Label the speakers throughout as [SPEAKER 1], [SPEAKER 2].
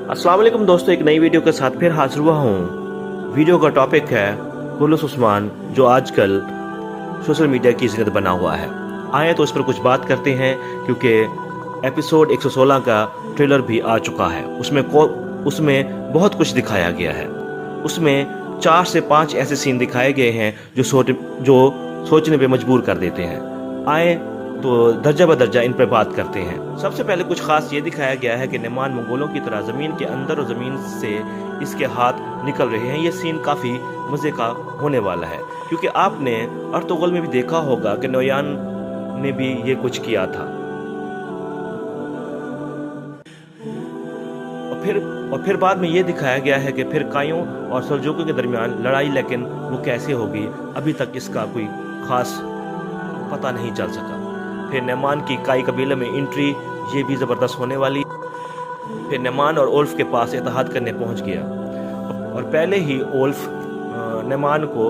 [SPEAKER 1] अस्सलाम वालेकुम दोस्तों, एक नई वीडियो के साथ फिर हाजिर हुआ हूँ। वीडियो का टॉपिक है खुलूस उस्मान, जो आजकल सोशल मीडिया की ज़िंदगी बना हुआ है। आए तो इस पर कुछ बात करते हैं, क्योंकि एपिसोड 116 का ट्रेलर भी आ चुका है। उसमें बहुत कुछ दिखाया गया है। उसमें 4 से 5 ऐसे सीन दिखाए गए हैं जो सोचने पे मजबूर कर देते हैं। आए तो दर्जा बदर्जा इन पर बात करते हैं। सबसे पहले कुछ खास ये दिखाया गया है कि नेमान मंगोलों की तरह जमीन के अंदर और जमीन से इसके हाथ निकल रहे हैं। ये सीन काफी मजे का होने वाला है, क्योंकि आपने अर्तुगरुल में भी देखा होगा कि नोयान ने भी ये कुछ किया था। और फिर बाद में ये दिखाया गया है कि फिर कायों और सल्जूकों के दरमियान लड़ाई, लेकिन वो कैसे होगी अभी तक इसका कोई खास पता नहीं चल सका। फिर नेमान की काई कबीले में एंट्री, ये भी ज़बरदस्त होने वाली। फिर नेमान और ओल्फ के पास इत्तेहाद करने पहुंच गया, और पहले ही ओल्फ नेमान को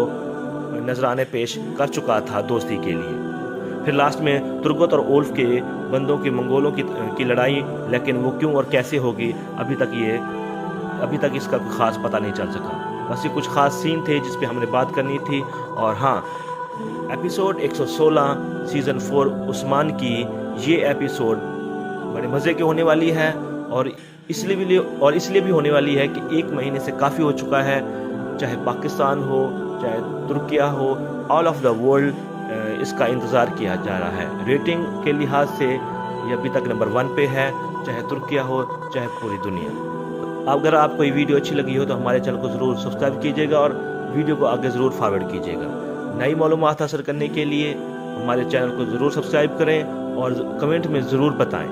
[SPEAKER 1] नजराने पेश कर चुका था दोस्ती के लिए। फिर लास्ट में तुर्गत और ओल्फ के बंदों की मंगोलों की लड़ाई, लेकिन वो क्यों और कैसे होगी अभी तक इसका कोई खास पता नहीं चल सका। बस ये कुछ खास सीन थे जिस पे हमने बात करनी थी। और हाँ, एपिसोड 116 सीजन 4 उस्मान की ये एपिसोड बड़े मज़े की होने वाली है, और इसलिए भी होने वाली है कि 1 महीने से काफ़ी हो चुका है। चाहे पाकिस्तान हो, चाहे तुर्किया हो, ऑल ऑफ द वर्ल्ड इसका इंतज़ार किया जा रहा है। रेटिंग के लिहाज से ये अभी तक नंबर 1 पे है, चाहे तुर्किया हो, चाहे पूरी दुनिया। अगर आपको ये वीडियो अच्छी लगी हो तो हमारे चैनल को ज़रूर सब्सक्राइब कीजिएगा और वीडियो को आगे ज़रूर फॉरवर्ड कीजिएगा। नई मालूमात हासिल करने के लिए हमारे चैनल को ज़रूर सब्सक्राइब करें और कमेंट में ज़रूर बताएं।